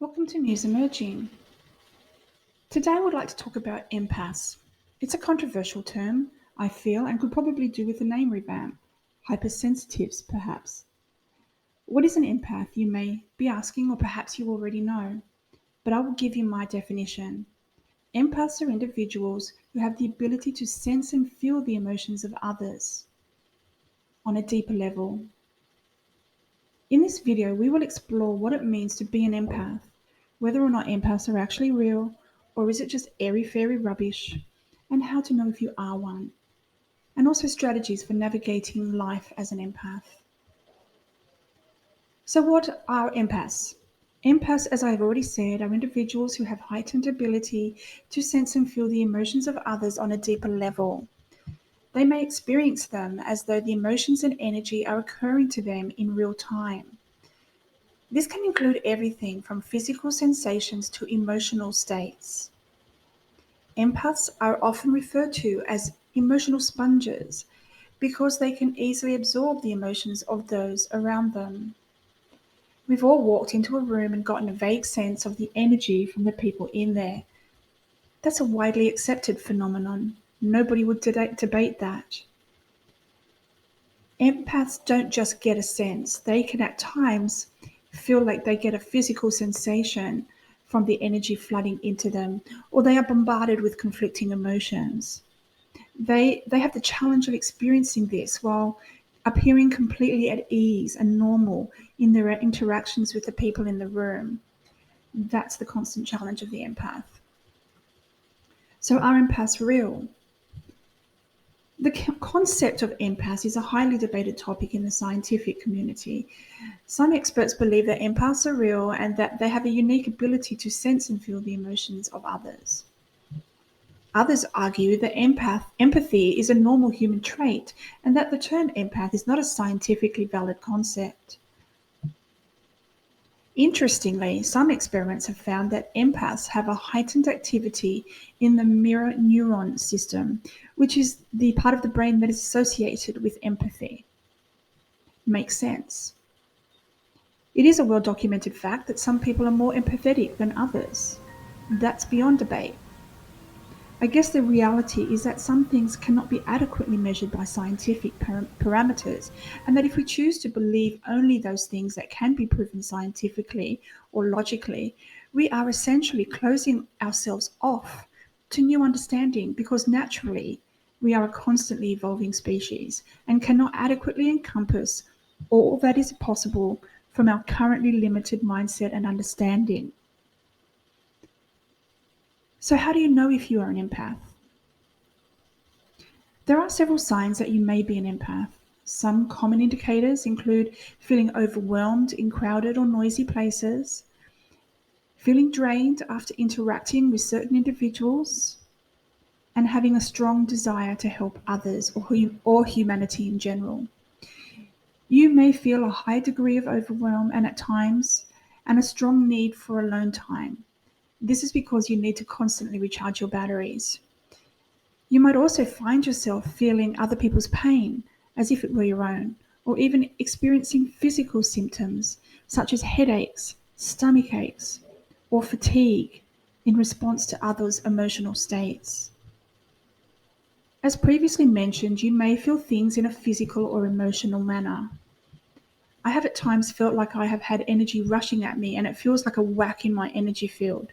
Welcome to Muse Emerging. Today I would like to talk about empaths. It's a controversial term, I feel, and could probably do with a name revamp. Hypersensitives, perhaps. What is an empath, you may be asking, or perhaps you already know, but I will give you my definition. Empaths are individuals who have the ability to sense and feel the emotions of others on a deeper level. In this video, we will explore what it means to be an empath, whether or not empaths are actually real, or is it just airy-fairy rubbish, and how to know if you are one, and also strategies for navigating life as an empath. So what are empaths? Empaths, as I've already said, are individuals who have heightened ability to sense and feel the emotions of others on a deeper level. They may experience them as though the emotions and energy are occurring to them in real time. This can include everything from physical sensations to emotional states. Empaths are often referred to as emotional sponges because they can easily absorb the emotions of those around them. We've all walked into a room and gotten a vague sense of the energy from the people in there. That's a widely accepted phenomenon. Nobody would debate that. Empaths don't just get a sense, they can at times feel like they get a physical sensation from the energy flooding into them, or they are bombarded with conflicting emotions. They have the challenge of experiencing this while appearing completely at ease and normal in their interactions with the people in the room. That's the constant challenge of the empath. So are empaths real? The concept of empaths is a highly debated topic in the scientific community. Some experts believe that empaths are real and that they have a unique ability to sense and feel the emotions of others. Others argue that empathy is a normal human trait and that the term empath is not a scientifically valid concept. Interestingly, some experiments have found that empaths have a heightened activity in the mirror neuron system, which is the part of the brain that is associated with empathy. Makes sense. It is a well-documented fact that some people are more empathetic than others. That's beyond debate. I guess the reality is that some things cannot be adequately measured by scientific parameters, and that if we choose to believe only those things that can be proven scientifically or logically, we are essentially closing ourselves off to new understanding because naturally we are a constantly evolving species and cannot adequately encompass all that is possible from our currently limited mindset and understanding. So how do you know if you are an empath? There are several signs that you may be an empath. Some common indicators include feeling overwhelmed in crowded or noisy places, feeling drained after interacting with certain individuals, and having a strong desire to help others or humanity in general. You may feel a high degree of overwhelm and at times, and a strong need for alone time. This is because you need to constantly recharge your batteries. You might also find yourself feeling other people's pain as if it were your own, or even experiencing physical symptoms such as headaches, stomach aches, or fatigue in response to others' emotional states. As previously mentioned, you may feel things in a physical or emotional manner. I have at times felt like I have had energy rushing at me and it feels like a whack in my energy field,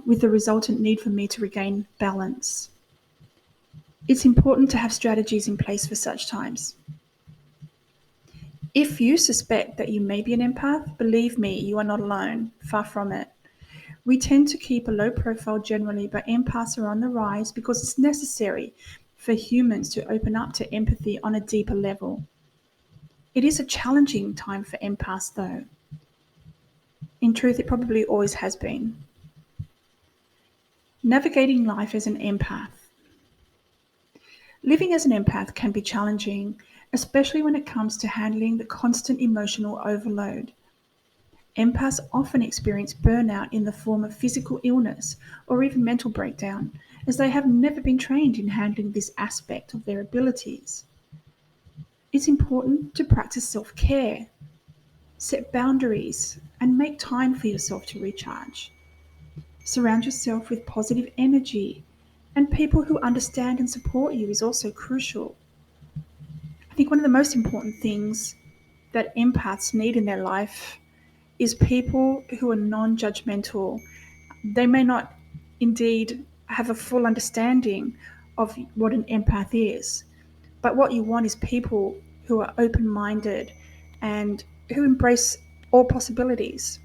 with the resultant need for me to regain balance. It's important to have strategies in place for such times. If you suspect that you may be an empath, believe me, you are not alone. Far from it. We tend to keep a low profile generally, but empaths are on the rise because it's necessary for humans to open up to empathy on a deeper level. It is a challenging time for empaths, though. In truth, it probably always has been. Navigating life as an empath. Living as an empath can be challenging, especially when it comes to handling the constant emotional overload. Empaths often experience burnout in the form of physical illness or even mental breakdown, as they have never been trained in handling this aspect of their abilities. It's important to practice self-care. Set boundaries and make time for yourself to recharge. Surround yourself with positive energy, and people who understand and support you is also crucial. I think one of the most important things that empaths need in their life is people who are non judgmental. They may not indeed have a full understanding of what an empath is, but what you want is people who are open minded and who embrace all possibilities.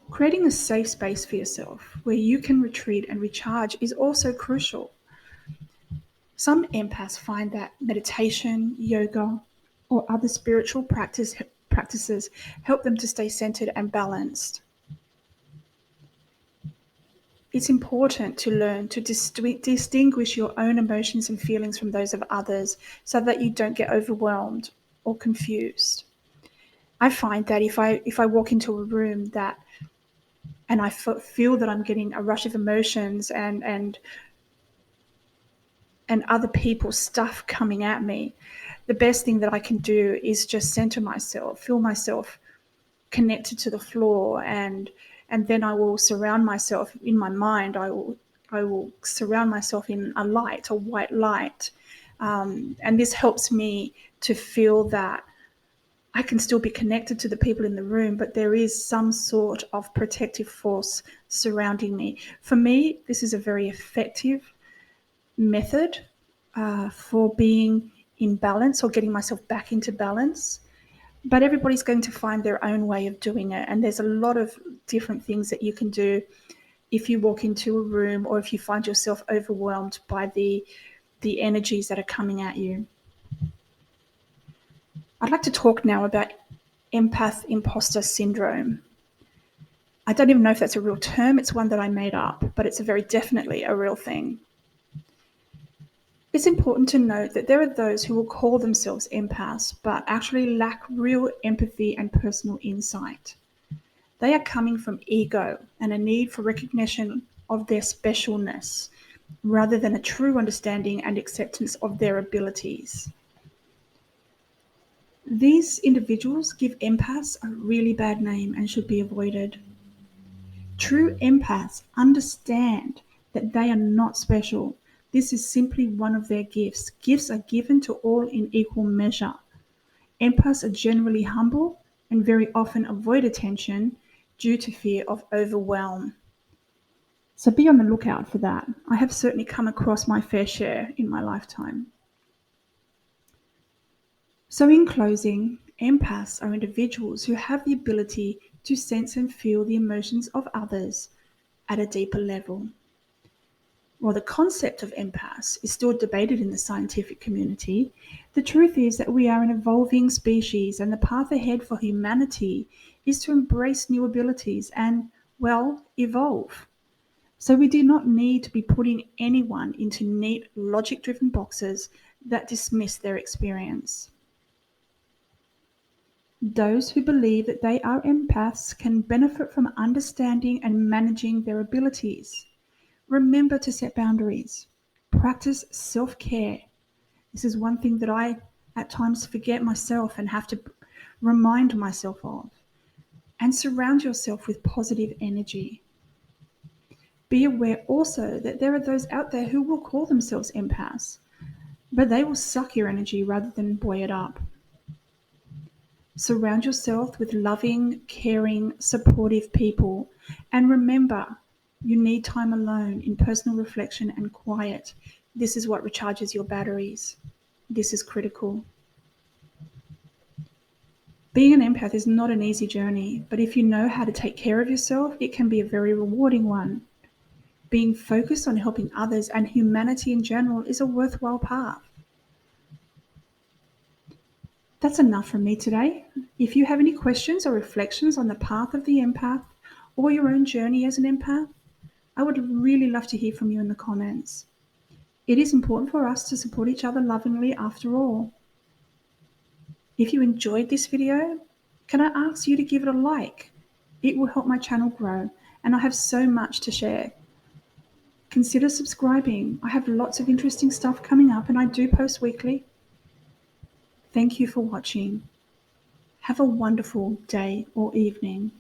Creating a safe space for yourself where you can retreat and recharge is also crucial. Some empaths find that meditation, yoga, or other spiritual practices help them to stay centered and balanced. It's important to learn to distinguish your own emotions and feelings from those of others so that you don't get overwhelmed or confused. I find that if I walk into a room that and I feel that I'm getting a rush of emotions and other people's stuff coming at me, the best thing that I can do is just center myself, feel myself connected to the floor, and then I will surround myself in my mind. I will surround myself in a white light, and this helps me to feel that I can still be connected to the people in the room, but there is some sort of protective force surrounding me. For me, this is a very effective method for being in balance or getting myself back into balance. But everybody's going to find their own way of doing it. And there's a lot of different things that you can do if you walk into a room or if you find yourself overwhelmed by the energies that are coming at you. I'd like to talk now about empath imposter syndrome. I don't even know if that's a real term. It's one that I made up, but it's very definitely a real thing. It's important to note that there are those who will call themselves empaths but actually lack real empathy and personal insight. They are coming from ego and a need for recognition of their specialness rather than a true understanding and acceptance of their abilities. These individuals give empaths a really bad name and should be avoided. True empaths understand that they are not special. This is simply one of their gifts. Gifts are given to all in equal measure. Empaths are generally humble and very often avoid attention due to fear of overwhelm. So be on the lookout for that. I have certainly come across my fair share in my lifetime. So in closing, empaths are individuals who have the ability to sense and feel the emotions of others at a deeper level. While the concept of empaths is still debated in the scientific community, the truth is that we are an evolving species and the path ahead for humanity is to embrace new abilities and, well, evolve. So we do not need to be putting anyone into neat, logic-driven boxes that dismiss their experience. Those who believe that they are empaths can benefit from understanding and managing their abilities. Remember to set boundaries. Practice self-care. This is one thing that I at times forget myself and have to remind myself of. And surround yourself with positive energy. Be aware also that there are those out there who will call themselves empaths, but they will suck your energy rather than buoy it up. Surround yourself with loving, caring, supportive people. And remember, you need time alone in personal reflection and quiet. This is what recharges your batteries. This is critical. Being an empath is not an easy journey, but if you know how to take care of yourself, it can be a very rewarding one. Being focused on helping others and humanity in general is a worthwhile path. That's enough from me today. If you have any questions or reflections on the path of the empath or your own journey as an empath, I would really love to hear from you in the comments. It is important for us to support each other lovingly after all. If you enjoyed this video, can I ask you to give it a like? It will help my channel grow, and I have so much to share. Consider subscribing. I have lots of interesting stuff coming up and I do post weekly. Thank you for watching. Have a wonderful day or evening.